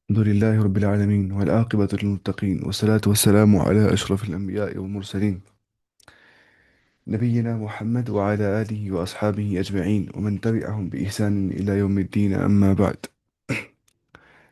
الحمد لله رب العالمين والعاقبة للمتقين والصلاة والسلام على أشرف الأنبياء والمرسلين نبينا محمد وعلى آله وأصحابه أجمعين ومن تبعهم بإحسان إلى يوم الدين أما بعد.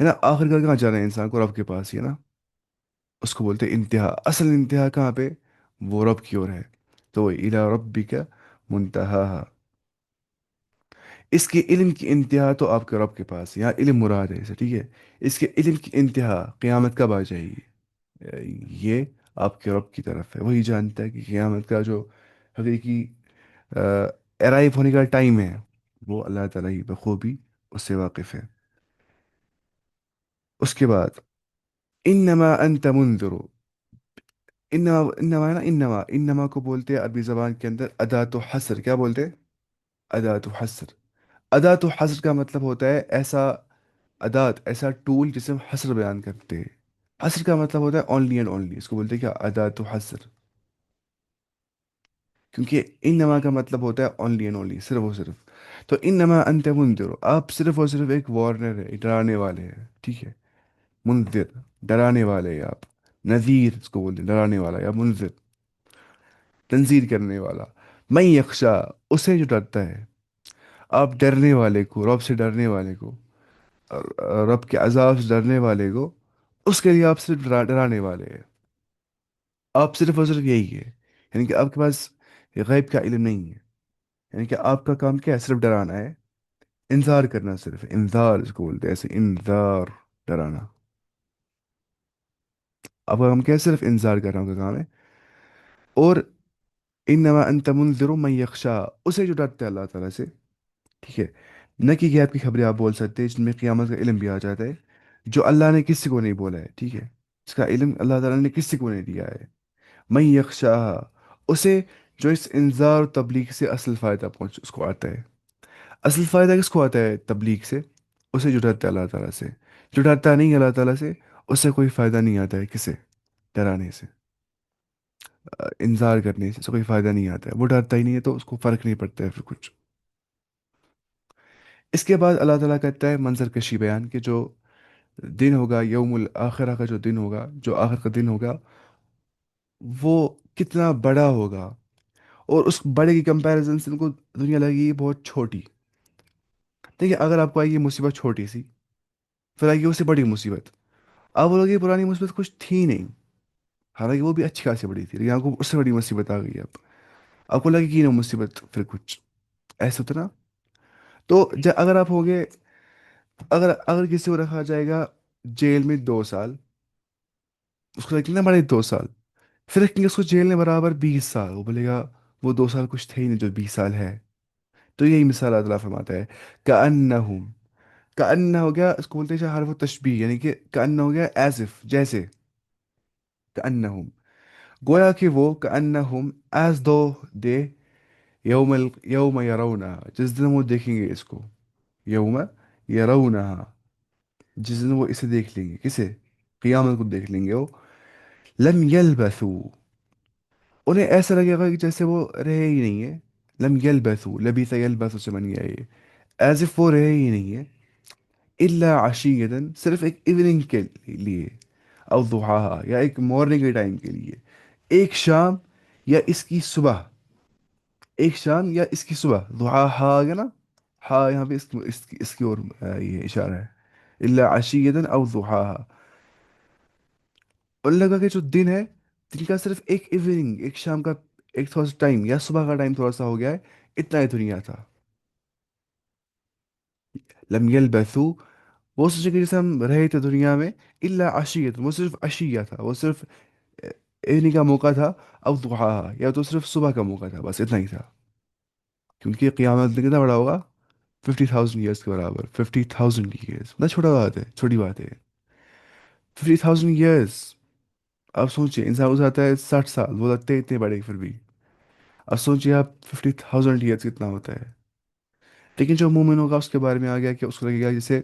ہے نا, آخر کار کہاں جانا ہے انسان کو, رب کے پاس ہی ہے نا. اس کو بولتے ہیں انتہا. اصل انتہا کہاں پہ؟ وہ رب کی اور ہے. تو الی ربک منتہا. اس کے علم کی انتہا تو آپ کے رب کے پاس ہے. یہاں علم مراد ہے اسے, ٹھیک ہے. اس کے علم کی انتہا قیامت کب آ جائے گی, یہ آپ کے رب کی طرف ہے. وہی جانتا ہے کہ قیامت کا جو حقیقی ارائیو ہونے کا ٹائم ہے, وہ اللہ تعالیٰ ہی بخوبی اس سے واقف ہے. اس کے بعد انما انت منذر. انما ہے نا, انما کو بولتے ہیں عربی زبان کے اندر ادات و حصر. کیا بولتے ہیں؟ ادات و حصر. ادات و حصر کا مطلب ہوتا ہے ایسا ادات, ایسا ٹول جسے ہم حصر بیان کرتے ہیں. حصر کا مطلب ہوتا ہے اونلی اینڈ اونلی. اس کو بولتے ہیں کیا؟ ادات و حصر. کیونکہ انما کا مطلب ہوتا ہے اونلی اینڈ اونلی, صرف اور صرف. تو انما انت منذر, آپ صرف اور صرف ایک وارنر ہے, ڈرانے والے ہیں, ٹھیک ہے. منذر, ڈرانے والے ہیں آپ. نذیر اس کو بولتے ہیں, ڈرانے والا, یا منذر تنذیر کرنے والا. میں یخشا, اسے جو ڈرتا ہے. آپ ڈرنے والے کو, رب سے ڈرنے والے کو, رب کے عذاب سے ڈرنے والے کو, اس کے لیے آپ صرف ڈرانے والے ہیں. آپ صرف اور صرف یہی ہے. یعنی کہ آپ کے پاس غیب کا علم نہیں ہے. یعنی کہ آپ کا کام کیا ہے؟ صرف ڈرانا ہے, انذار کرنا. صرف انذار اس کو بولتے ہیں, ایسے انذار, ڈرانا. آپ کا کام کیا ہے؟ صرف انذار کرنا کا کام ہے. اور انما انت منذر من یخشا, اسے جو ڈرتا ہے اللہ تعالیٰ سے, ٹھیک ہے. نہ کہ غیب کی خبریں آپ بول سکتے ہیں جن میں قیامت کا علم بھی آ جاتا ہے, جو اللہ نے کسی کو نہیں بولا ہے, ٹھیک ہے. اس کا علم اللہ تعالیٰ نے کسی کو نہیں دیا ہے. من یخشا, اسے جو اس انذار و تبلیغ سے اصل فائدہ پہنچ اس کو آتا ہے. اصل فائدہ کس کو آتا ہے تبلیغ سے؟ اسے جو ڈرتا ہے اللہ تعالیٰ سے. جو ڈرتا نہیں ہے اللہ تعالیٰ سے, اس سے کوئی فائدہ نہیں آتا ہے. کسے؟ ڈرانے سے, انذار کرنے سے کوئی فائدہ نہیں آتا ہے. وہ ڈرتا ہی نہیں ہے تو اس کو فرق نہیں پڑتا ہے پھر کچھ. اس کے بعد اللہ تعالیٰ کہتا ہے منظر کشی بیان, کہ جو دن ہوگا, یوم الآخرہ کا جو دن ہوگا, جو آخر کا دن ہوگا, وہ کتنا بڑا ہوگا. اور اس بڑے کی کمپیریزن سے ان کو دنیا لگے گی بہت چھوٹی. دیکھیے, اگر آپ کو آئی یہ مصیبت چھوٹی سی, پھر آئے گی اس سے بڑی مصیبت. آپ بولو گے یہ پرانی مصیبت کچھ تھی نہیں, حالانکہ وہ بھی اچھی خاصی بڑی تھی, لیکن آپ کو اس سے بڑی مصیبت آ گئی. اب آپ کو لگے کہ نا مصیبت پھر کچھ ایسا ہوتا نا. تو اگر آپ ہوگے, اگر اگر کسی کو رکھا جائے گا جیل میں 2 سال, اس کو رکھیں گے نا بڑے 2 سال, پھر رکھیں گے اس کو جیل میں برابر 20 سال, وہ بولے گا وہ 2 سال کچھ تھے ہی نہیں جو 20 سال ہے. تو یہی مثال اللہ تعالیٰ فرماتا ہے. کأنہم, کأن ہو گیا, اس کو بولتے ہیں حرف تشبیہ, یعنی کہ کأن ہو گیا ایز اف, جیسے. کأنہم, گویا کہ وہ, کأنہم ایز دو دے, یوم یرونہا, جس دن وہ دیکھیں گے اس کو. یوم یرونہا, جس دن وہ اسے دیکھ لیں گے. کسے؟ قیامت کو دیکھ لیں گے وہ. لم یلبثو, انہیں ایسا لگے گا کہ جیسے وہ رہے ہی نہیں ہے. لم یلبثو, لبیث یلبث سے بن گیا یہ, ایز اف وہ رہے ہی نہیں ہے. الا عشیتن, صرف ایک ایوننگ کے لیے, او ضحاہا, یا ایک مارننگ کے ٹائم کے لیے, ایک شام یا اس کی صبح. ایک شام یا اس کی صبح, ضحاہا ہے نا, ہاں یہاں پہ اس کی اور یہ اشارہ ہے. الا عشیتن او ضحاہا, ان لوگوں کے جو دن ہے, دن کا صرف ایک ایوننگ, ایک شام کا ایک تھوڑا سا ٹائم, یا صبح کا ٹائم تھوڑا سا ہو گیا ہے, اتنا ہی دنیا تھا. لم یلبثو, وہ سوچے کہ جیسے ہم رہے تھے دنیا میں, الا عشیت, وہ صرف عشیہ تھا, وہ صرف ایوننگ کا موقع تھا. او ضحاہا, یا تو صرف صبح کا موقع تھا, بس اتنا ہی تھا. کیونکہ قیامت دن کتنا بڑا ہوگا؟ 50,000 ایئرس کے برابر. 50,000 ایئرس اتنا چھوٹا بات ہے, چھوٹی بات ہے. 50,000 ایئرس. آپ سوچیے, انسان کو آتا ہے 60 سال, وہ لگتے ہیں اتنے بڑے پھر بھی. اب سوچیے آپ 50,000 ایئرس کتنا ہوتا ہے. لیکن جو مومن ہوگا اس کے بارے میں آ گیا کہ اس کو لگے گا جیسے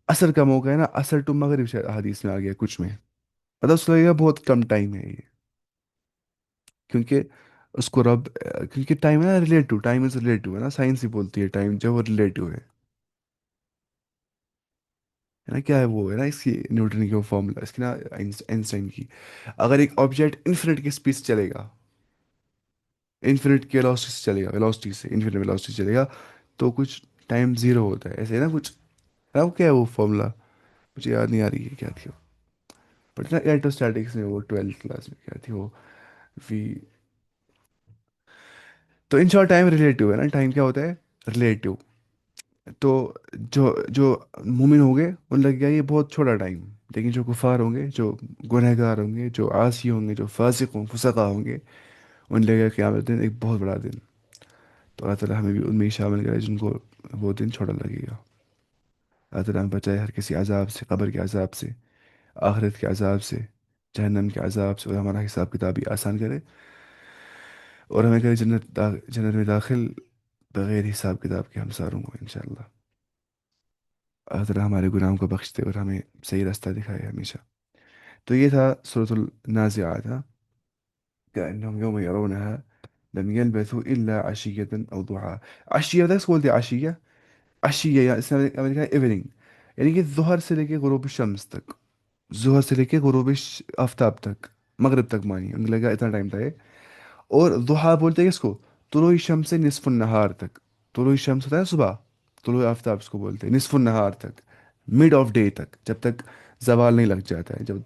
عصر کا موقع ہے نا, عصر ٹو مغرب, شاید حدیث میں آ گیا کچھ میں, مطلب اس کو لگے گا بہت کم ٹائم ہے یہ. کیونکہ اس کو رب, کیونکہ ٹائم ہے نا ریلیٹو, ٹائم از ریلیٹو ہے نا, سائنس ہی بولتی ہے ٹائم جو وہ ریلیٹو ہے نا. کیا ہے وہ, ہے نا اس کی نیوٹن کی وہ فارمولا, اس کی نا آئنسٹائن کی. اگر ایک آبجیکٹ انفینٹ کی اسپیڈ سے چلے گا, انفینٹ کی ویلوسٹی سے چلے گا, ویلوسٹی سے انفینٹ ویلوسٹی سے چلے گا, تو کچھ ٹائم زیرو ہوتا ہے, ایسے ہے نا کچھ, ہے نا وہ کیا ہے وہ فارمولا, مجھے یاد نہیں آ رہی ہے کیا تھی وہ، بٹ نا ایئرٹوسٹیٹکس میں وہ 12th کلاس میں کیا تھی وہ، وی، تو ان شارٹ ٹائم ریلیٹیو ہے نا، ٹائم کیا ہوتا ہے، ریلیٹیو. تو جو جو مومن ہوں گے ان لگ گیا یہ بہت چھوٹا ٹائم، لیکن جو کفار ہوں گے، جو گنہگار ہوں گے، جو عاصی ہوں گے، جو فاسق ہوں فسقہ ہوں گے، ان لگے قیامت دن ایک بہت بڑا دن. تو اللہ تعالیٰ ہمیں بھی ان میں ہی شامل کرے جن کو وہ دن چھوٹا لگے گا. اللہ تعالیٰ ہمیں بچائے ہر کسی عذاب سے، قبر کے عذاب سے، آخرت کے عذاب سے، جہنم کے عذاب سے، اور ہمارا حساب کتاب بھی آسان کرے، اور ہمیں کرے جنت میں داخل بغیر حساب کتاب کے ہم ساروں کو انشاءاللہ. اللہ تعالیٰ ہمارے گناہوں کو بخش دے اور ہمیں صحیح راستہ دکھائے ہمیشہ. تو یہ تھا سورۃ النازعات. ہاں، كأنهم يوم يرونها لم يلبثوا إلا عشية أو ضحاها. عشیہ تک بولتے ہیں عشیہ، عشیہ یا اس میں امریکہ ایوننگ، یعنی کہ ظہر سے لے کے غروب شمس تک، ظہر سے لے کے غروب آفتاب تک، مغرب تک مانی ان لگا اتنا ٹائم تھا یہ. اور ضحا بولتے ہیں اس کو طلوع شمس سے نصف النہار تک. طلوع شمس ہوتا ہے صبح، طلوع آفتاب اس کو بولتے ہیں، نصف النہار تک، مڈ آف ڈے تک، جب تک زوال نہیں لگ جاتا ہے، جب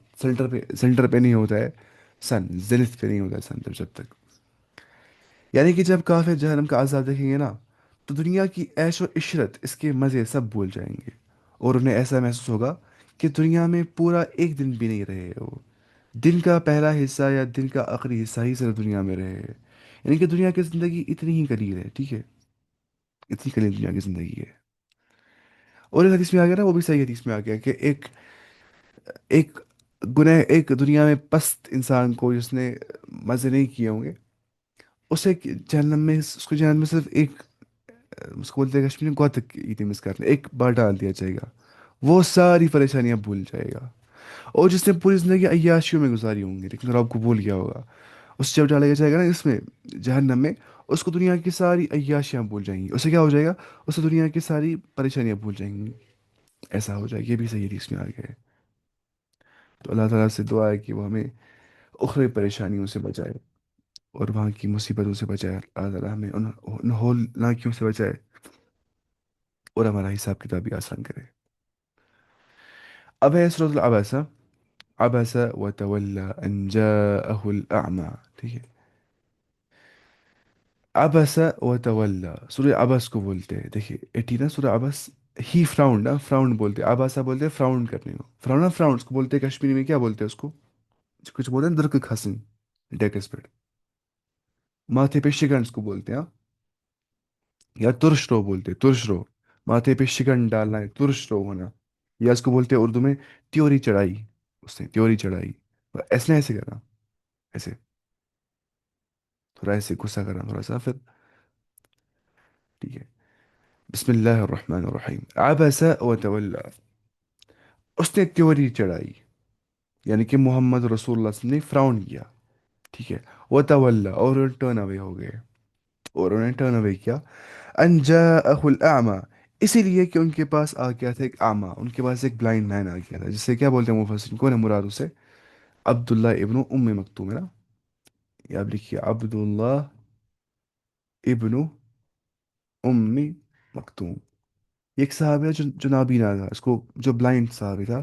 سینٹر پہ نہیں ہوتا ہے سن، زینت پہ نہیں ہوتا ہے سن، جب تک. یعنی کہ جب کافر جہنم کا عذاب دیکھیں گے نا، تو دنیا کی عیش و عشرت، اس کے مزے سب بھول جائیں گے، اور انہیں ایسا محسوس ہوگا کہ دنیا میں پورا ایک دن بھی نہیں رہے وہ، دن کا پہلا حصہ یا دن کا آخری حصہ ہی صرف دنیا میں رہے. یعنی کہ دنیا کی زندگی اتنی ہی قلیل ہے، ٹھیک ہے، اتنی قلیل دنیا کی زندگی ہے. اور ایک حدیث میں آ گیا نا، وہ بھی صحیح حدیث میں آ گیا کہ ایک ایک دنیا میں پست انسان کو جس نے مزے نہیں کیے ہوں گے، اسے جہنم میں، اس کو جہنم میں صرف ایک، اس کو بولتے ہیں کشمیر میں گوتک ایٹی مس کرنے، ایک بار ڈال دیا جائے گا، وہ ساری پریشانیاں بھول جائے گا. اور جس نے پوری زندگی عیاشیوں میں گزاری ہوں گی لیکن رب کو بھول گیا ہوگا، اس جب ڈالا جائے گا نا اس میں، جہنم میں، اس کو دنیا کی ساری عیاشیاں بھول جائیں گی. اسے کیا ہو جائے گا، اسے دنیا کی ساری پریشانیاں بھول جائیں گی. ایسا ہو جائے، یہ بھی صحیح حدیث میں آ گیا ہے. تو اللہ تعالیٰ سے دعا ہے کہ وہ ہمیں اخروی پریشانیوں سے بچائے اور وہاں کی مصیبتوں سے بچائے. اللہ تعالیٰ ہمیں ان ہولناکیوں سے بچائے اور ہمارا حساب کتاب بھی آسان کرے. اب ہے سورۃ العبس. عبس وتولى ان جاءه الاعمى. ٹھیک ہے، عبس وتولى سورہ عبس کو بولتے ہیں. دیکھیے ایٹی نا سورہ عبس، ہی فراؤنڈ، فراؤنڈ بولتے ہیں، عباسہ بولتے ہیں فراؤنڈ کرنے کو، فراؤنڈ، فراؤنڈ اس کو بولتے ہیں کشمیری میں، کیا بولتے ہیں اس کو، کچھ بولتے ہیں درک کھسن، ڈیکس پیٹ، ماتھے پہ شکن اس کو بولتے ہیں. ہاں، یا ترش رو بولتے ہیں، ترش رو، ماتھے پہ شکن ڈالنا ہے، ترش رو ہونا. یا اس کو بولتے ہیں اردو میں تیوری چڑھائی، اس نے تیوری چڑھائی. ایسے ایسے کرنا، ایسے تھوڑا ایسے غصہ کرنا تھوڑا سا پھر. ٹھیک ہے، بسم اللہ الرحمن الرحیم. عبس وتولى، اس نے تیوری چڑھائی، یعنی کہ محمد رسول اللہ صلی اللہ علیہ وسلم نے فراؤن کیا. ٹھیک ہے، وتولى اور ٹرن اوے ہو گئے، اور انہوں نے ٹرن اوے کیا. ان جاءه الاعمى، اسی لیے کہ ان کے پاس آ گیا تھا ایک اعمى، ان کے پاس ایک بلائنڈ مین آ گیا تھا، جس سے کیا بولتے ہیں مفسرین، کون ہے مراد اسے، عبداللہ ابن ام مکتوم ہے نا. یہ آپ لکھیے عبداللہ ابن ام مکتوم. یہ ایک صحابی ہے جو نابینا تھا، اس کو جو بلائنڈ صحابی تھا،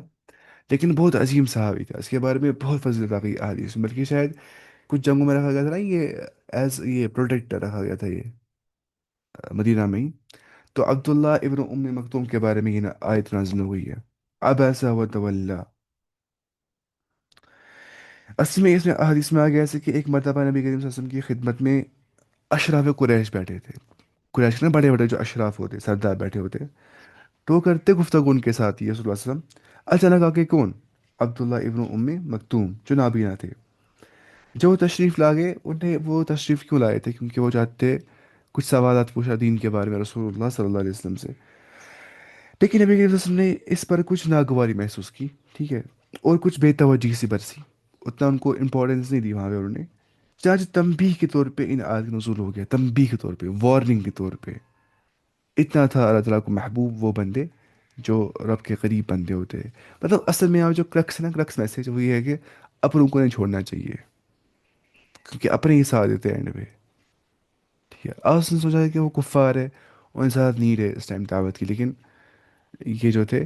لیکن بہت عظیم صحابی تھا. اس کے بارے میں بہت فضیلت آ گئی احادیث میں، بلکہ شاید کچھ جنگوں میں رکھا گیا تھا نا یہ، ایز یہ پروٹیکٹر رکھا گیا تھا یہ، مدینہ میں ہی. تو عبداللہ ابن ام مکتوم کے بارے میں یہ آیت نازل ہو گئی ہے. عبس وتولى. اصل میں اس میں حدیث میں آ گیا ایسے کہ ایک مرتبہ نبی کریم صلی اللہ علیہ وسلم کی خدمت میں اشراف قریش بیٹھے تھے. قریش نا بڑے بڑے جو اشراف ہوتے، سردار بیٹھے ہوتے، تو وہ کرتے گفتگو ان کے ساتھ یہ صلی اللہ علیہ وسلم. اچانک آ کے کون، عبداللہ ابن ام مکتوم جو نابینا تھے. جو وہ تشریف لا گئے، انہیں وہ تشریف کیوں لائے تھے، کیونکہ وہ چاہتے کچھ سوالات پوچھا دین کے بارے میں رسول اللہ صلی اللہ علیہ وسلم سے. لیکن نبی کریم صلی اللہ علیہ وسلم نے اس پر کچھ ناگواری محسوس کی، ٹھیک ہے، اور کچھ بے توجہی سی برسی، اتنا ان کو امپورٹنس نہیں دی وہاں پہ انہوں نے. چاچ تنبیہ کے طور پہ ان آیت نزول ہو گیا، تنبیہ کے طور پہ، وارننگ کے طور پہ. اتنا تھا اللہ تعالیٰ کو محبوب وہ بندے جو رب کے قریب بندے ہوتے ہیں. مطلب اصل میں یہاں جو کرکس ہے نا، کرکس میسج وہ یہ ہے کہ اپنوں کو نہیں چھوڑنا چاہیے، کیونکہ اپنے ہی ساتھ دیتے ہیں اینڈ پہ. ٹھیک ہے، اور اس نے سوچا کہ وہ کفار ہے، ان ساتھ نہیں رہے اس ٹائم دعوت کی، لیکن یہ جو تھے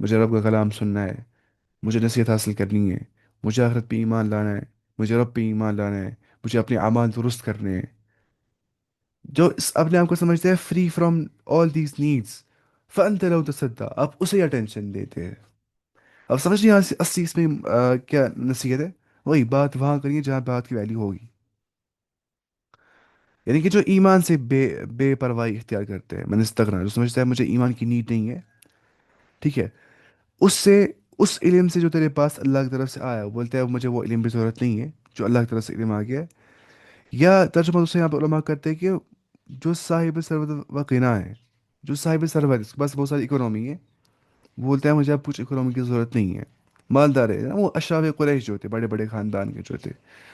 مجھے رب کا کلام سننا ہے، مجھے نصیحت حاصل کرنی ہے، مجھے آخرت پہ ایمان لانا ہے، مجھے رب پہ ایمان لانا ہے، مجھے اپنے اعمال درست کرنے ہیں، جو اپنے آپ کو سمجھتے ہیں free from all these needs, فانت لو تصدع، آپ اسے اٹینشن دیتے ہیں. اب سمجھ نہیں اصلی اس میں کیا نصیحت ہے؟ وہی بات وہاں کریے جہاں بات کی ویلیو ہوگی. یعنی کہ جو ایمان سے بے پرواہی اختیار کرتے ہیں، من استغنا، جو سمجھتا ہے مجھے ایمان کی نیڈ نہیں ہے، ٹھیک ہے، اس سے، اس علم سے جو تیرے پاس اللہ کی طرف سے آیا، وہ بولتا ہے مجھے وہ علم کی ضرورت نہیں ہے جو اللہ کی طرف سے علم آ گیا ہے. یا ترجمہ دوسرے یہاں پہ علماء کرتے ہیں کہ جو صاحب ثروت و غنا ہے، جو صاحب ثروت، اس کے پاس بہت ساری اکنامی ہے، وہ بولتا ہے مجھے اب کچھ اکنامی کی ضرورت نہیں ہے، مالدار ہے نا، وہ اشراف قریش جو تھے، بڑے بڑے خاندان کے جو تھے،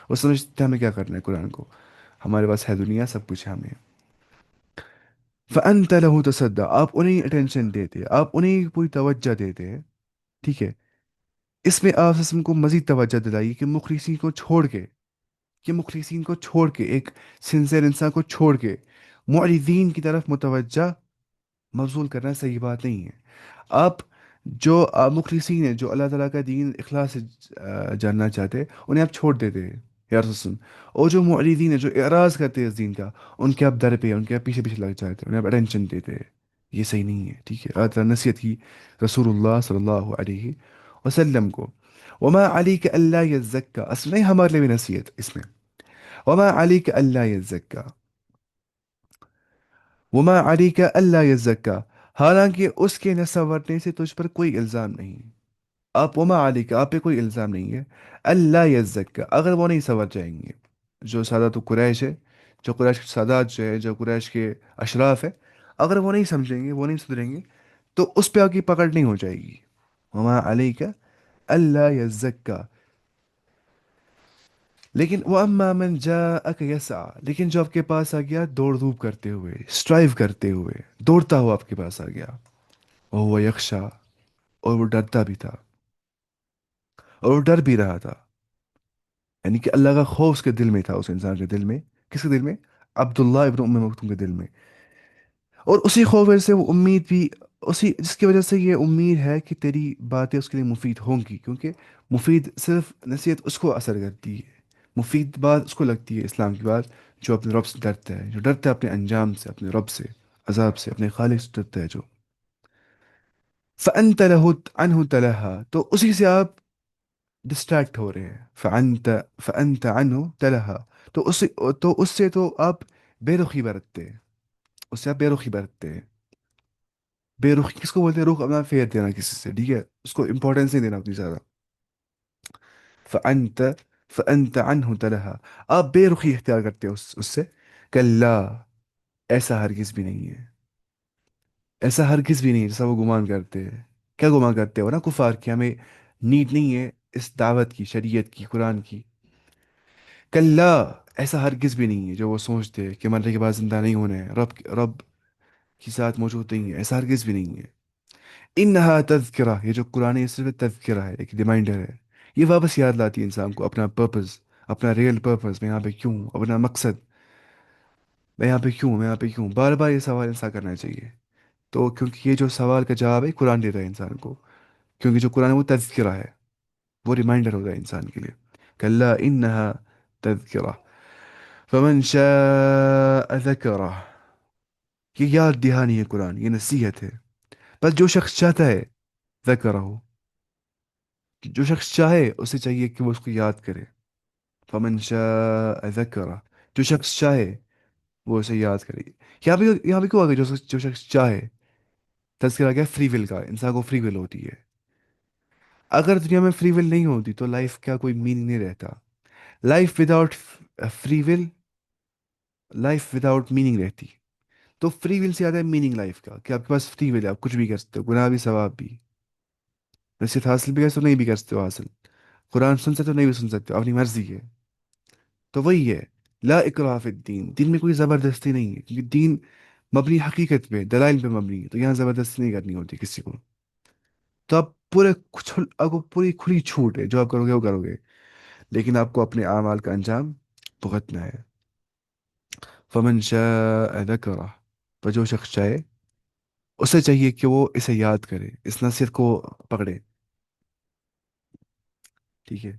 وہ سمجھتے ہیں ہمیں کیا کرنا ہے قرآن کو، ہمارے پاس ہے دنیا، سب کچھ ہے ہمیں. فأنت له تصدى، آپ انہیں اٹینشن دیتے، آپ انہیں پوری توجہ دیتے ہیں، ٹھیک ہے. اس میں آپ اسم کو مزید توجہ دلائیے کہ مخلصین کو چھوڑ کے، کہ مخلصین کو چھوڑ کے، ایک سنسیئر انسان کو چھوڑ کے معرضین کی طرف متوجہ مبذول کرنا صحیح بات نہیں ہے. آپ جو مخلصین ہیں، جو اللہ تعالیٰ کا دین اخلاص سے جاننا چاہتے ہیں، انہیں آپ چھوڑ دیتے ہیں یا رسول. اور جو معرضین ہیں، جو اعراض کرتے ہیں اس دین کا، ان کے آپ در پہ، ان کے آپ پیچھے پیچھے لگ جاتے ہیں، انہیں آپ اٹینشن دیتے ہیں. یہ صحیح نہیں ہے، ٹھیک ہے. اللہ تعالیٰ نے نصیحت کی رسول اللہ صلی اللہ علیہ وسلم کو. وما علیک اللہ یزکا، اصل نہیں ہمارے لیے بھی نصیحت اس میں. وما علیک اللہ یزکا، وما علیک اللہ یزکا، حالانکہ اس کے نہ سنورنے سے تجھ پر کوئی الزام نہیں. آپ وما علیک، آپ پہ کوئی الزام نہیں ہے، اللہ یزکا، اگر وہ نہیں سنور جائیں گے. جو سادات قریش ہے، جو قریش کے سادات جو ہے، جو قریش کے اشراف ہے، اگر وہ نہیں سمجھیں گے، وہ نہیں سدھریں گے، تو اس پہ آپ کی پکڑ نہیں ہو جائے گی. وما علیک اللہ یزکا. لیکن وہ اما من جاءک یسعى، لیکن جو آپ کے پاس آ گیا دوڑ دھوپ کرتے ہوئے، اسٹرائیو کرتے ہوئے، دوڑتا ہوا آپ کے پاس آ گیا، اور وہ یکشا، اور وہ ڈرتا بھی تھا، اور وہ ڈر بھی رہا تھا. یعنی کہ اللہ کا خوف اس کے دل میں تھا، اس انسان کے دل میں. کس کے دل میں؟ عبداللہ ابن ام مکتوم کے دل میں. اور اسی خوف سے وہ امید بھی، اسی جس کی وجہ سے یہ امید ہے کہ تیری باتیں اس کے لیے مفید ہوں گی، کیونکہ مفید صرف نصیحت اس کو اثر کرتی ہے، مفید بات اس کو لگتی ہے اسلام کی بات، جو اپنے رب سے ڈرتا ہے، جو ڈرتا ہے اپنے انجام سے، اپنے رب سے، عذاب سے، اپنے خالق سے ڈرتا ہے جو. فأنت له عنہ تلہا، تو اسی سے آپ ڈسٹریکٹ ہو رہے ہیں. فأنت عنہ تلہا، تو اس سے، تو اس سے تو آپ بے رخی برتتے ہیں، اس سے آپ بے رخی برتتے ہیں. بے رخی کس کو بولتے ہیں؟ رخ اپنا فیئر دینا کسی سے، ٹھیک ہے، اس کو امپورٹینس نہیں دینا اتنی زیادہ. فأنت فأنت عنہ تلہا، آپ بے رخی اختیار کرتے ہو اس سے. کلا، ایسا ہرگز بھی نہیں ہے، ایسا ہرگز بھی نہیں ہے جیسا وہ گمان کرتے ہیں. کیا گمان کرتے ہو نا کفار کی، ہمیں نیڈ نہیں ہے اس دعوت کی، شریعت کی، قرآن کی. کلا، ایسا ہرگز بھی نہیں ہے جو وہ سوچتے ہیں کہ مرنے کے بعد زندہ نہیں ہونا ہے، رب کی ساتھ موجود نہیں ہے، ایسا ہرگز بھی نہیں ہے. انہا تذکرہ، یہ جو قرآن ہے یہ صرف تذکرہ ہے، ایک ریمائنڈر ہے. یہ واپس یاد لاتی ہے انسان کو اپنا پرپز، اپنا ریئل پرپز، میں یہاں پہ کیوں، اپنا مقصد، میں یہاں پہ کیوں، میں یہاں پہ کیوں. بار بار یہ سوال انسان کرنا چاہیے. تو کیونکہ یہ جو سوال کا جواب ہے قرآن دیتا ہے انسان کو، کیونکہ جو قرآن ہے وہ تذکرہ ہے، وہ ریمائنڈر ہوتا ہے انسان کے لیے. کلا انہا تذکرہ فمن شاء ذکرہ، یہ یاد دہانی ہے قرآن، یہ نصیحت ہے. بس جو شخص چاہتا ہے ذکرہ، جو شخص چاہے اسے چاہیے کہ وہ اس کو یاد کرے. فمن شاء ذکرہ، جو شخص چاہے وہ اسے یاد کرے. یہاں بھی کیوں آ گیا جو شخص چاہے؟ تذکرہ کیا؟ فری ول کا، انسان کو فری ول ہوتی ہے. اگر دنیا میں فری ول نہیں ہوتی تو لائف کا کوئی میننگ نہیں رہتا. Life without free will, life without meaning رہتی. تو فری ول سے زیادہ ہے میننگ لائف کا، کہ آپ کے پاس فری ول ہے، آپ کچھ بھی کر سکتے ہو، گناہ بھی، ثواب بھی. نصیحت حاصل بھی کر سکتے ہو، نہیں بھی کر سکتے ہو حاصل. قرآن سن سکتے ہو، نہیں بھی سن سکتے ہو، اپنی مرضی ہے. تو وہی ہے، لا اکراہ فی الدین، دین میں کوئی زبردستی نہیں ہے، کیونکہ دین مبنی حقیقت پہ، دلائل پہ مبنی ہے، تو یہاں زبردستی نہیں کرنی ہوتی کسی کو. تو آپ آپ کو پوری کھلی چھوٹ ہے، جو آپ کرو گے وہ کرو گے، لیکن آپ کو اپنے اعمال کا انجام بھگتنا ہے. فمن شاء ذکرہ، تو جو شخص چاہے اسے چاہیے کہ وہ اسے یاد کرے، اس نصیحت کو پکڑے. ٹھیک ہے.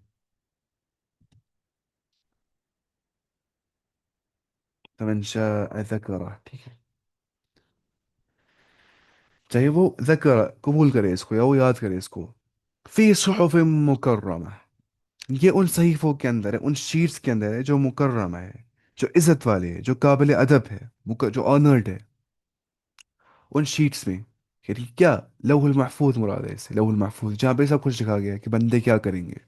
فمن شاء ذکرہ. ٹھیک ہے. چاہے وہ ذکر قبول کرے اس کو یا وہ یاد کرے اس کو. فی صحف مکرمہ، یہ ان صحیفوں کے اندر ہے، ان شیٹس کے اندر ہے جو مکرمہ ہے، جو عزت والے ہے، جو قابل ادب ہے، جو آنرڈ ہے. ان شیٹس میں، یعنی کیا، لوح المحفوظ مراد ہے، اس سے لوح المحفوظ جہاں پہ سب کچھ لکھا گیا ہے کہ بندے کیا کریں گے.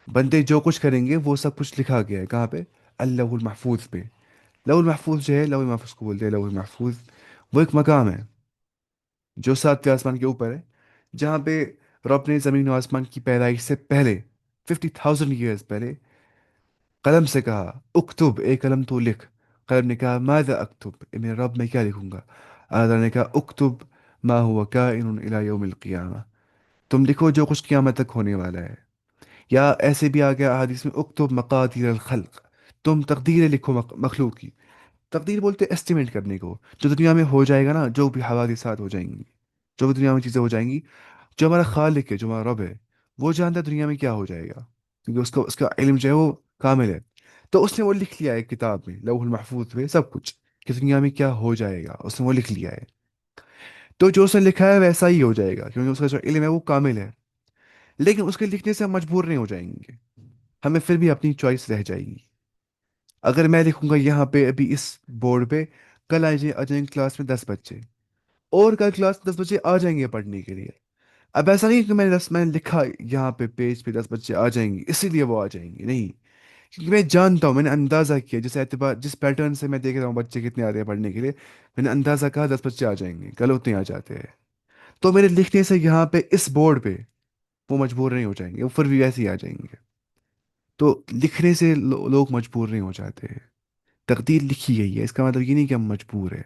بندے جو کچھ کریں گے وہ سب کچھ لکھا گیا ہے کہاں پہ؟ اللوح المحفوظ پہ. لوح المحفوظ جو ہے، لوح المحفوظ کو بولتے ہیں لوح المحفوظ. وہ ایک مقام ہے جو ساتویں آسمان کے اوپر ہے، جہاں پہ رب نے زمین و آسمان کی پیدائش سے پہلے 50,000 ایئرز پہلے قلم سے کہا اکتب، اے قلم تو لکھ. قلم نے کہا ماذا اکتب، اے میرے رب میں کیا لکھوں گا؟ اللہ تعالیٰ نے کہا اکتب ما هو کائن الی یوم القیامہ، تم لکھو جو کچھ قیامت تک ہونے والا ہے. یا ایسے بھی آ گیا حدیث میں اکتب مقادیر الخلق، تم تقدیریں لکھو مخلوق کی. تقدیر بولتے ایسٹیمیٹ کرنے کو، جو دنیا میں ہو جائے گا نا، جو بھی حوادثات ہو جائیں گی، جو بھی دنیا میں چیزیں ہو جائیں گی. جو ہمارا خالق ہے، جو ہمارا رب ہے، وہ جانتا ہے دنیا میں کیا ہو جائے گا، کیونکہ اس کا علم جو ہے وہ کامل ہے. تو اس نے وہ لکھ لیا ہے کتاب میں، لوح المحفوظ میں سب کچھ، کہ دنیا میں کیا ہو جائے گا اس نے وہ لکھ لیا ہے. تو جو اس نے لکھا ہے ویسا ہی ہو جائے گا، کیونکہ اس کا جو علم ہے وہ کامل ہے. لیکن اس کے لکھنے سے ہم مجبور نہیں ہو جائیں گے، ہمیں پھر بھی اپنی چوائس رہ جائے گی. اگر میں لکھوں گا یہاں پہ ابھی اس بورڈ پہ، کل آ جائیں گے کلاس میں 10 بچے، اور کل کلاس میں 10 بچے آ جائیں گے پڑھنے کے لیے. اب ایسا نہیں کہ میں نے لکھا یہاں پہ پیج پہ 10 بچے آ جائیں گے اسی لیے وہ آ جائیں گے، نہیں. کیونکہ میں جانتا ہوں، میں نے اندازہ کیا، جس اعتبار جس پیٹرن سے میں دیکھ رہا ہوں بچے کتنے آ رہے ہیں پڑھنے کے لیے، میں نے اندازہ کہا 10 بچے آ جائیں گے، کل اتنے آ جاتے ہیں. تو میرے لکھنے سے یہاں پہ اس بورڈ پہ وہ مجبور نہیں ہو جائیں گے، وہ پھر بھی ویسے ہی آ جائیں گے. تو لکھنے سے لوگ مجبور نہیں ہو جاتے. تقدیر لکھی گئی ہے، اس کا مطلب یہ نہیں کہ ہم مجبور ہیں.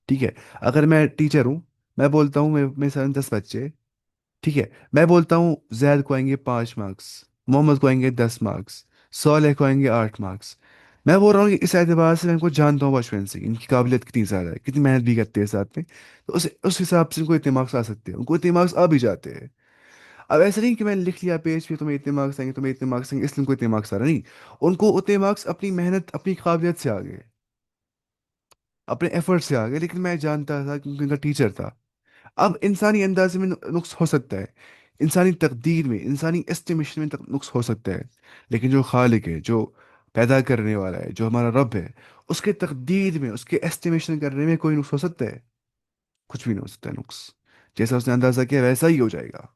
ٹھیک ہے. اگر میں ٹیچر ہوں، میں بولتا ہوں میں سر 10 بچے، ٹھیک ہے، میں بولتا ہوں زید کو آئیں گے 5 مارکس، محمد کو آئیں گے 10 مارکس، صالح کو آئیں گے 8 مارکس. میں بول رہا ہوں کہ اس اعتبار سے میں ان کو جانتا ہوں بچپن سے، ان کی قابلیت کتنی زیادہ ہے، کتنی محنت بھی کرتے ہیں ساتھ میں. تو اس حساب سے ان کو اتنے مارکس آ سکتے ہیں، ان کو اتنے مارکس آ بھی جاتے ہیں. اب ایسا نہیں کہ میں نے لکھ لیا پیج پہ تمہیں اتنے مارکس آئیں گے، تمہیں اتنے مارکس آئیں گے اس لیے ان کو اتنے مارکس آ رہے، نہیں. ان کو اتنے مارکس اپنی محنت، اپنی قابلیت سے آ گئے، اپنے ایفرٹ سے آ گئے. لیکن میں جانتا تھا کیونکہ ان کا ٹیچر تھا. اب انسانی اندازے میں نقص ہو سکتا ہے، انسانی تقدیر میں، انسانی اسٹیمیشن میں نقص ہو سکتا ہے. لیکن جو خالق ہے، جو پیدا کرنے والا ہے، جو ہمارا رب ہے، اس کے تقدیر میں، اس کے ایسٹیمیشن کرنے میں کوئی نقص ہو سکتا ہے؟ کچھ بھی نہیں ہو سکتا ہے نقص. جیسا اس نے اندازہ کیا ویسا ہی ہو جائے گا.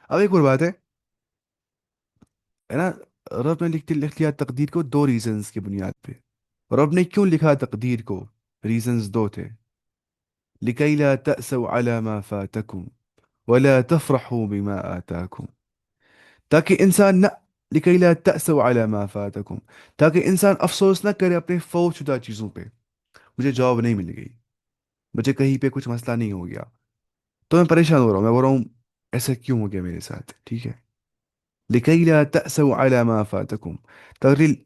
اب ایک اور بات ہے نا، رب نے لکھ لیا تقدیر کو 2 ریزنز کی بنیاد پہ. رب نے کیوں لکھا تقدیر کو؟ ریزنز 2 تھے. لِكَيْ لَا تَأْسَوْا عَلَى مَا فَاتَكُمْ وَلَا تَفْرَحُوا بِمَا آتَاكُمْ. تاکہ انسان نہ، لِكَيْ لَا تَأْسَوْا عَلَى مَا فَاتَكُمْ، تاکہ انسان افسوس نہ کرے اپنے فوت شدہ چیزوں پہ. مجھے جاب نہیں مل گئی، مجھے کہیں پہ کچھ مسئلہ نہیں ہو گیا، تو میں پریشان ہو رہا ہوں، میں بول رہا ہوں ایسا کیوں ہو گیا میرے ساتھ. ٹھیک ہے. لِكَيْ لَا تَأْسَوْا عَلَى مَا فَاتَكُمْ،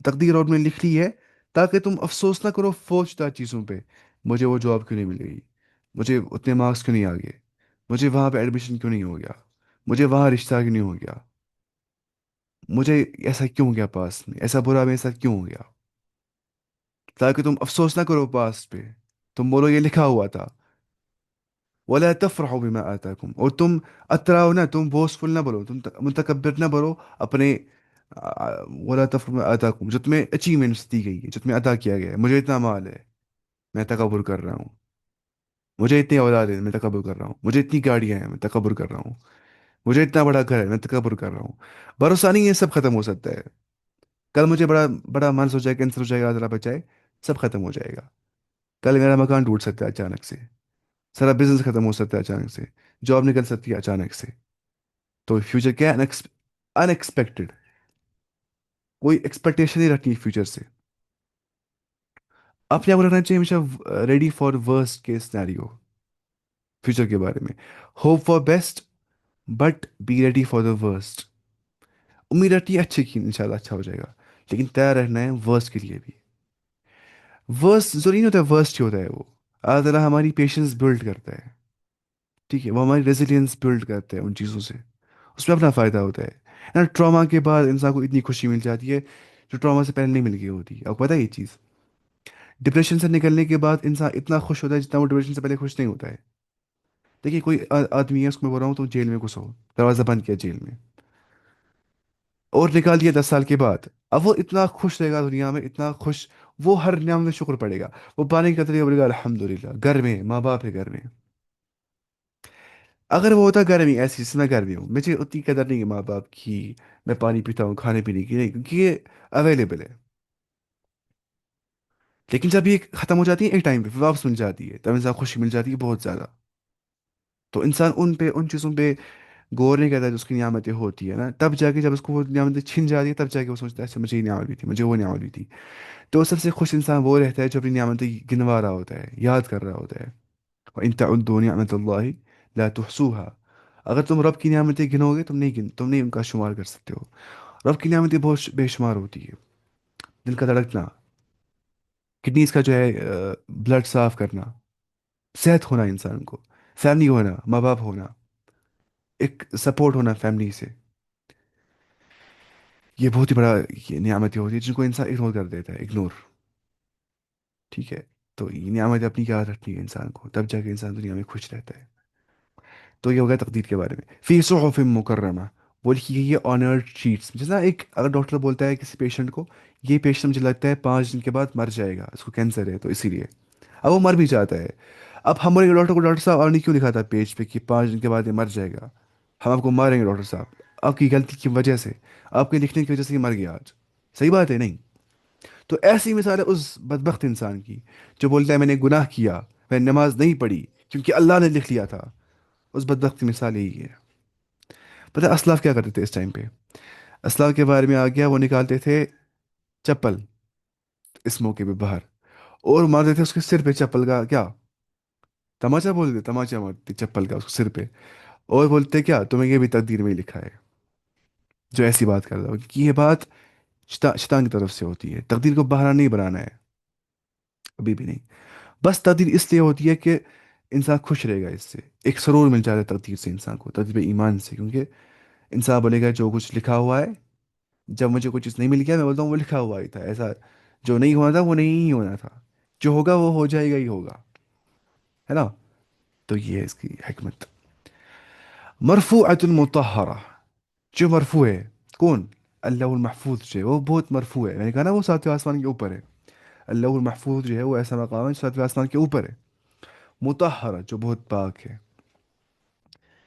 تقدیر اور نے لکھ لی ہے تاکہ تم افسوس نہ کرو فوت شدہ چیزوں پہ. مجھے وہ جاب کیوں نہیں مل گئی، مجھے اتنے مارکس کیوں نہیں آ گئے، مجھے وہاں پہ ایڈمیشن کیوں نہیں ہو گیا، مجھے وہاں رشتہ کیوں نہیں ہو گیا، مجھے ایسا کیوں ہو گیا، پاس میں ایسا برا میرے ساتھ کیوں ہو گیا. تاکہ تم افسوس نہ کرو پاس پہ، تم بولو یہ لکھا ہوا تھا. ولا تفرحوا بما آتاکم، اور تم اتراؤ نہ، تم بوسفل نہ بنو، تم متکبر نہ بنو اپنے. ولا تفرحوا بما آتاکم، جو تمہیں اچیومنٹس دی گئی ہے، جو تمہیں عطا کیا گیا ہے. مجھے اتنا مال ہے، میں تکبر کر رہا ہوں. مجھے اتنی اولاد ہے، میں تکبر کر رہا ہوں. مجھے اتنی گاڑیاں ہیں، میں تکبر کر رہا ہوں. مجھے اتنا بڑا گھر ہے، میں تکبر کر رہا ہوں. بھروسہ نہیں، یہ سب ختم ہو سکتا ہے. کل مجھے بڑا بڑا منس ہو جائے، کینسر ہو جائے گا، ذرا بچائے، سب ختم ہو جائے گا. کل میرا مکان ٹوٹ سکتا ہے اچانک سے، سارا بزنس ختم ہو سکتا ہے اچانک سے، جاب نکل سکتی ہے اچانک سے. تو فیوچر کیا ہے؟ ان ایکسپیکٹڈ. کوئی ایکسپیکٹیشن نہیں رکھنی فیوچر سے. اپنے آپ کو رکھنا چاہیے ہمیشہ ready for worst case scenario. Future کے بارے میں hope for best but be ready for the worst. امید رکھتی ہے اچھے کی، انشاءاللہ اچھا ہو جائے گا، لیکن تیار رہنا ہے ورسٹ کے لیے بھی. ورسٹ ضروری نہیں ہوتا ہے ورسٹ ہی ہوتا ہے وہ. اللہ تعالیٰ ہماری پیشنس بلڈ کرتا ہے، ٹھیک ہے، وہ ہماری ریزیلینس بلڈ کرتا ہے ان چیزوں سے، اس میں اپنا فائدہ ہوتا ہے نا۔ ٹراما کے بعد انسان کو اتنی خوشی مل جاتی ہے جو ٹراما سے پہلے نہیں مل گئی ہوتی، آپ کو پتہ ہے یہ چیز؟ ڈپریشن سے نکلنے کے بعد انسان اتنا خوش ہوتا ہے جتنا وہ ڈپریشن سے پہلے خوش نہیں ہوتا ہے۔ دیکھیے کوئی آدمی ہے، اس کو میں بول رہا ہوں تو جیل میں گھسو، دروازہ بند کیا جیل میں، اور نکال دیا 10 سال کے بعد، اب وہ اتنا خوش رہے گا دنیا میں، اتنا خوش، وہ ہر نعمت میں شکر پڑے گا، وہ پانی کا طریقہ بولے گا الحمد للہ، گھر میں ماں باپ ہے گھر میں۔ اگر وہ ہوتا گھر میں ایسی جس میں گھر میں ہوں، مجھے اتنی قدر نہیں ہے ماں باپ کی، میں پانی پیتا ہوں کھانے پینے کی نہیں، کیونکہ یہ اویلیبل ہے، لیکن جب یہ ختم ہو جاتی ہے ایک ٹائم پہ پھر واپس مل جاتی ہے، تب انسان خوشی مل جاتی ہے بہت زیادہ۔ تو انسان ان پہ ان چیزوں پہ غور نہیں کرتا جو اس کی نعمتیں ہوتی ہے نا، تب جا کے جب اس کو وہ نعمتیں چھن جاتی ہے تب جا کے وہ سوچتا ہے اچھا مجھے یہ نعمت بھی تھی، مجھے وہ نعمت بھی تھی۔ تو سب سے خوش انسان وہ رہتا ہے جو اپنی نعمتیں گنوا رہا ہوتا ہے، یاد کر رہا ہوتا ہے۔ وَإِن تَعُدُّوا نِعْمَةَ اللَّهِ لَا تُحْصُوهَا، اگر تم رب کی نعمتیں گنو گے تم نہیں ان کا شمار کر سکتے ہو۔ رب کی نعمتیں بہت بے شمار ہوتی ہے، دل کا دھڑکنا، کڈنیز کا جو ہے بلڈ صاف کرنا، صحت ہونا انسان کو، فیملی ہونا، ماں باپ ہونا، ایک سپورٹ ہونا فیملی سے، یہ بہت ہی بڑا یہ نعمتیں ہوتی ہے جن کو انسان اگنور کر دیتا ہے، اگنور، ٹھیک ہے۔ تو یہ نعمت اپنی یاد رکھنی ہے انسان کو، تب جا کے انسان دنیا میں خوش رہتا ہے۔ تو یہ ہو گیا تقدیر کے بارے میں۔ فی صحف مکرمہ، وہ لکھی گئی ہے آنرڈ شیٹس، جیسا ایک اگر ڈاکٹر بولتا ہے کسی پیشنٹ کو یہ پیشنٹ مجھے لگتا ہے 5 دن کے بعد مر جائے گا، اس کو کینسر ہے تو اسی لیے، اب وہ مر بھی جاتا ہے، اب ہم بولیں گے ڈاکٹر کو ڈاکٹر صاحب آپ نے کیوں لکھا تھا پیج پہ کہ 5 دن کے بعد یہ مر جائے گا، ہم آپ کو ماریں گے ڈاکٹر صاحب، آپ کی غلطی کی وجہ سے، آپ کے لکھنے کی وجہ سے یہ مر گیا آج، صحیح بات ہے نہیں؟ تو ایسی مثال ہے اس بدبخت انسان کی جو بولتا ہے میں نے گناہ کیا، میں نے نماز نہیں پڑھی کیونکہ اللہ نے لکھ لیا تھا، اس بدبخت کی مثال یہی ہے۔ پتہ ہے اسلاف کیا کرتے تھے اس ٹائم پہ؟ اسلاف کے بارے میں آ گیا، وہ نکالتے تھے چپل اس موقع پہ باہر، اور مارتے تھے اس کے سر پہ چپل کا کیا، تماچا بولتے، تماچا مارتے چپل کا اس کے سر پہ، اور بولتے کیا تمہیں یہ بھی تقدیر میں ہی لکھا ہے، جو ایسی بات کر رہا ہو کہ یہ بات شیطان کی طرف سے ہوتی ہے، تقدیر کو بہانا نہیں بنانا ہے، ابھی بھی نہیں، بس تقدیر اس لیے ہوتی ہے کہ انسان خوش رہے گا اس سے، ایک سرور مل جاتا ہے تقدیر سے انسان کو، تقدیر ایمان سے، کیونکہ انسان بولے گا جو کچھ لکھا ہوا ہے، جب مجھے کوئی چیز نہیں مل گیا میں بولتا ہوں وہ لکھا ہوا ہی تھا، ایسا جو نہیں ہونا تھا وہ نہیں ہی ہونا تھا، جو ہوگا وہ ہو جائے گا ہی ہوگا، ہے نا؟ تو یہ ہے اس کی حکمت۔ مرفوعۃ مطہرہ، جو مرفوع ہے، کون؟ اللہ المحفوظ جو ہے وہ بہت مرفوع ہے، میں نے کہا نا وہ ساتویں آسمان کے اوپر ہے، اللہ المحفوظ جو ہے وہ ایسا مقام ہے جو ساتویں آسمان کے اوپر ہے، مطہرہ جو بہت پاک ہے،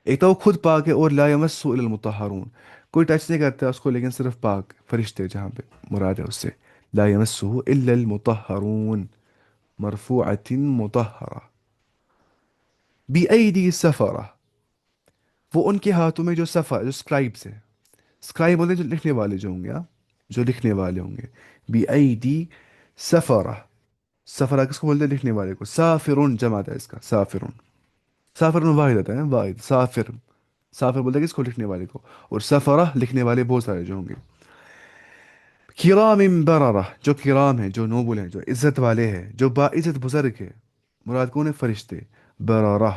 ایک تو وہ خود پاک ہے، اور لا یمسہ الا المطہرون، کوئی ٹچ نہیں کرتا اس کو لیکن صرف پاک فرشتے جہاں پہ مراد ہے اس سے، لا یمسہ الا المطہرون، مرفوعۃ مطہرہ، بأیدی سفرہ، وہ ان کے ہاتھوں میں جو سفر، جو اسکرائبس ہے، اسکرائب بولتے ہیں جو لکھنے والے جو ہوں گے، ہاں، جو لکھنے والے ہوں گے، بأیدی سفرہ، سفرہ کس کو بولتے ہیں؟ لکھنے والے کو، سافرون جمع ہے اس کا، سافرون، سافرون واحد ہوتا ہے نا، واحد، سافر، سافر بولتے ہیں کس کو؟ لکھنے والے کو، اور سفرہ لکھنے والے بہت سارے جو ہوں گے، کرام بررہ، جو کرام ہیں، جو نوبل ہیں، جو عزت والے ہیں، جو باعزت بزرگ ہے، مراد کون ہے؟ فرشتے، بررہ،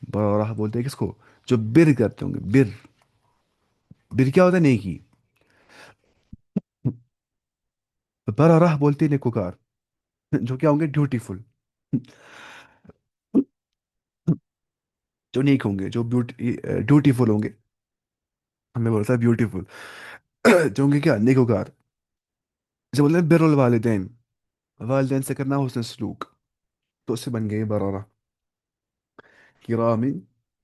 بررہ بولتے ہیں کس کو؟ جو بر کرتے ہوں گے، بر، بر کیا ہوتا ہے؟ نیکی، بررہ بولتے ہیں نیکوکار، جو کیا ہوں گے؟ ڈیوٹیفل، جو نیک ہوں گے، جو ڈیوٹیفل ہوں گے، ہمیں بولتا ہے بیوٹیفل، جو ہوں گے کیا؟ نیکوکار، جب بولتے ہیں بر الوالدین، والدین سے کرنا حسن سلوک، تو اس سے بن گئے برارہ، کرام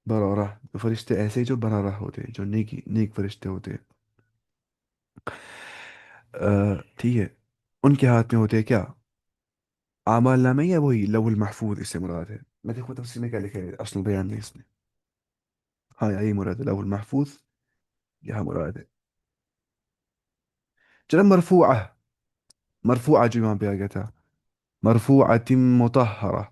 برارہ، فرشتے ایسے ہی جو برارہ ہوتے ہیں، جو نیک فرشتے ہوتے ہیں، ٹھیک ہے، ان کے ہاتھ میں ہوتے ہیں کیا؟ اعمال نامہ، یا وہی لوح المحفوظ اس سے مراد ہے؟ میں دیکھو تفصیل میں کیا لکھا ہے، اصل بیان نہیں اس میں، ہاں یہی مراد ہے، لوح المحفوظ یہاں مراد ہے۔ چلو مرفوعہ، مرفوعہ جو یہاں پہ آ گیا تھا، مرفوعۃ مطہرہ،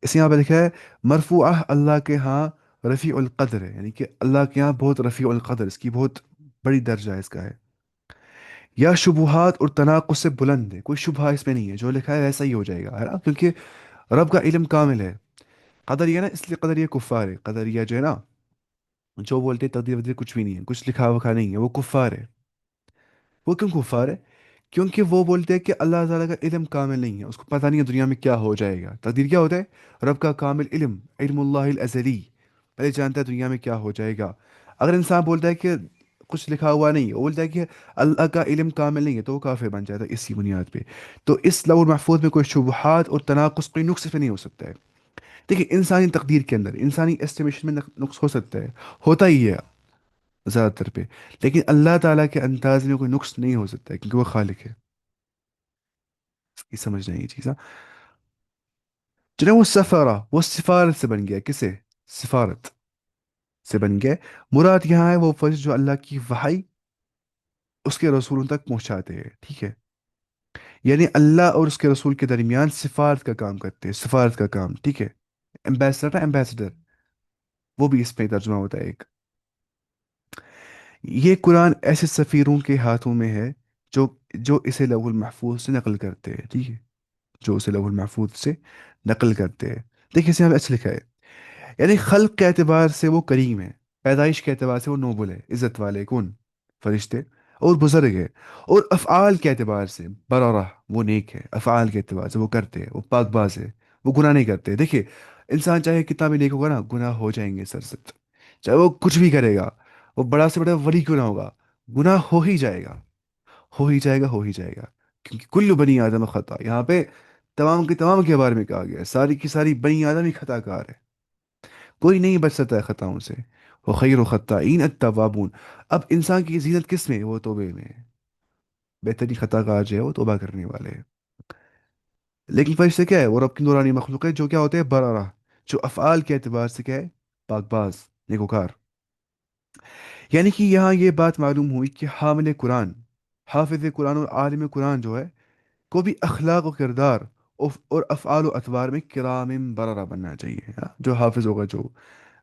اس یہاں پہ لکھا ہے مرفوعہ اللہ کے ہاں رفیع القدر ہے، یعنی کہ اللہ کے ہاں بہت رفیع القدر، اس کی بہت بڑی درجہ ہے اس کا ہے، یا شبہات اور تناقض سے بلند ہے، کوئی شبہ اس میں نہیں ہے، جو لکھا ہے ویسا ہی ہو جائے گا، ہے نا؟ کیونکہ رب کا علم کامل ہے. قدریہ نا، اس لیے قدریہ کفار ہے. قدریہ جو ہے نا، جو بولتے ہیں تقدیر ودیر کچھ بھی نہیں ہے، کچھ لکھا وکھا نہیں ہے، وہ کفار ہے. وہ کیوں کفار ہے؟ کیونکہ وہ بولتے ہیں کہ اللہ تعالیٰ کا علم کامل نہیں ہے، اس کو پتہ نہیں ہے دنیا میں کیا ہو جائے گا. تقدیر کیا ہوتا ہے؟ رب کا کامل علم، علم اللہ الازلی، پہلے جانتا ہے دنیا میں کیا ہو جائے گا. اگر انسان بولتا ہے کہ کچھ لکھا ہوا نہیں ہے، وہ بولتا ہے کہ اللہ کا علم کامل نہیں ہے، تو وہ کافر بن جاتا ہے اسی بنیاد پہ. تو اس لوح المحفوظ میں کوئی شبہات اور تناقض، کوئی نقص بھی نہیں ہو سکتا ہے. دیکھیں، انسانی تقدیر کے اندر، انسانی ایسٹیمیشن میں نقص ہو سکتا ہے، ہوتا ہی ہے زیادہ تر پہ. لیکن اللہ تعالیٰ کے انداز میں کوئی نقص نہیں ہو سکتا ہے، کیونکہ وہ خالق ہے. یہ سمجھنا یہ چیز. جنہیں وہ سفارہ، وہ سفارت سے بن گیا. کسے؟ سفارت سے بن گیا. مراد یہاں ہے وہ فرشتے جو اللہ کی وحی اس کے رسولوں تک پہنچاتے ہیں. ٹھیک ہے؟ یعنی اللہ اور اس کے رسول کے درمیان سفارت کا کام کرتے ہیں، سفارت کا کام. ٹھیک ہے؟ ایمبیسڈر نا، ایمبیسڈر، وہ بھی اس میں ترجمہ ہوتا ہے ایک. یہ قرآن ایسے سفیروں کے ہاتھوں میں ہے جو جو اسے لوح المحفوظ سے نقل کرتے ہیں. ٹھیک ہے؟ جو اسے لوح المحفوظ سے نقل کرتے ہیں. دیکھیں اسے ہم ایسے لکھا ہے، یعنی خلق کے اعتبار سے وہ کریم ہے، پیدائش کے اعتبار سے وہ نوبل ہے، عزت والے کون؟ فرشتے. اور بزرگ ہے. اور افعال کے اعتبار سے برارہ، وہ نیک ہے. افعال کے اعتبار سے وہ کرتے ہیں، وہ پاک باز ہے، وہ گناہ نہیں کرتے. دیکھیے، انسان چاہے کتنا بھی نیک ہوگا نا، گناہ ہو جائیں گے سرزد. چاہے وہ کچھ بھی کرے گا، وہ بڑا سے بڑا ولی کیوں نہ ہوگا، گناہ ہو ہی جائے گا. ہو ہی جائے گا، ہو ہی جائے گا. کیونکہ کل بنی آدم خطا، یہاں پہ تمام کے تمام کے بارے میں کہا گیا ہے، ساری کی ساری بنی آدم ہی خطا کار ہے. کوئی نہیں بچ سکتا ہے خطاؤں سے. وہ خیر و خطائین التوابون. اب انسان کی زینت کس میں ہے؟ وہ توبے میں ہے. بہترین خطا کار جو ہے وہ توبہ کرنے والے ہیں. لیکن فرشتے کیا ہے؟ وہ رب کی نورانی مخلوق ہے جو کیا ہوتے ہیں؟ برارہ، جو افعال کے اعتبار سے کیا ہے؟ پاک باز، نیکوکار. یعنی کہ یہاں یہ بات معلوم ہوئی کہ حامل قرآن، حافظ قرآن اور عالم قرآن جو ہے، کو بھی اخلاق و کردار اور افعال و اطوار میں کرام بررہ بننا چاہیے. ہاں؟ جو حافظ ہوگا، جو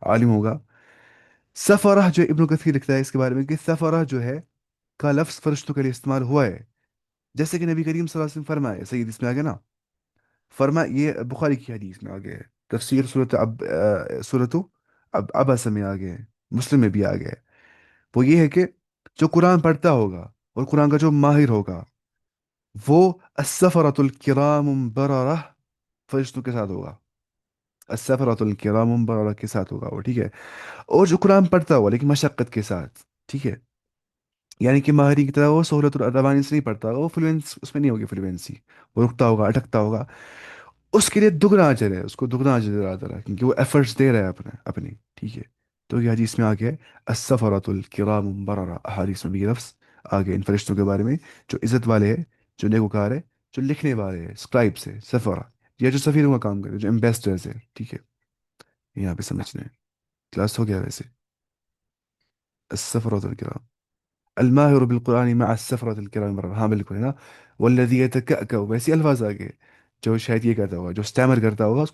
عالم ہوگا. سفرہ جو ابن کثیر لکھتا ہے اس کے بارے میں، کہ سفرہ جو ہے کا لفظ فرشتوں کے لیے استعمال ہوا ہے. جیسے کہ نبی کریم صلی اللہ علیہ وسلم فرمائے، سید اس میں آگے نا، فرما یہ بخاری کی حدیث میں آگے ہے. تفسیر صورت صورت اب عبس میں آگے ہے، مسلم میں بھی آگے ہے. وہ یہ ہے کہ جو قرآن پڑھتا ہوگا اور قرآن کا جو ماہر ہوگا، وہ السفرۃ الکرام بررہ فرشتوں کے ساتھ ہوگا. السفرۃ الکرام بررہ کے ساتھ ہوگا وہ. ٹھیک ہے؟ اور جو قرآن پڑھتا ہوا لیکن مشقت کے ساتھ. ٹھیک ہے؟ یعنی کہ ماہری کی طرح وہ سہولت الروانی سے نہیں پڑھتا ہوگا، وہ فلوینس اس میں نہیں ہوگی، فلوینسی. وہ رکتا ہوگا، اٹکتا ہوگا. اس کے لیے دگنا اجر ہے، اس کو دگنا اجر دے رہا ہے، کیونکہ وہ ایفرٹس دے رہا ہے اپنی. ٹھیک ہے؟ تو یہ حدیث میں آ گیا ہے السفرۃ الکرام بررہ. حدیث میں بھی یہ لفظ آگے ان فرشتوں کے بارے میں جو عزت والے ہیں، جو نیکوکار ہے، جو لکھنے والے ہیں، اسکرائبس ہے، سفرہ، یا جو سفیروں کا کام کرے، جو ایمبیسڈرز ہے. ٹھیک ہے؟ یہاں پہ سمجھنا ہے. کلاس ہو گیا ویسے. السفرۃ الکرام، الماهر بالقرآن مع السفرة الكرام بررہ. ہاں بالکل ہے نا. والذی يتکأکأ، ویسے الفاظ آگے. جو شاید یہ کرتا ہوگا، جو اسٹیمر کرتا ہوگا،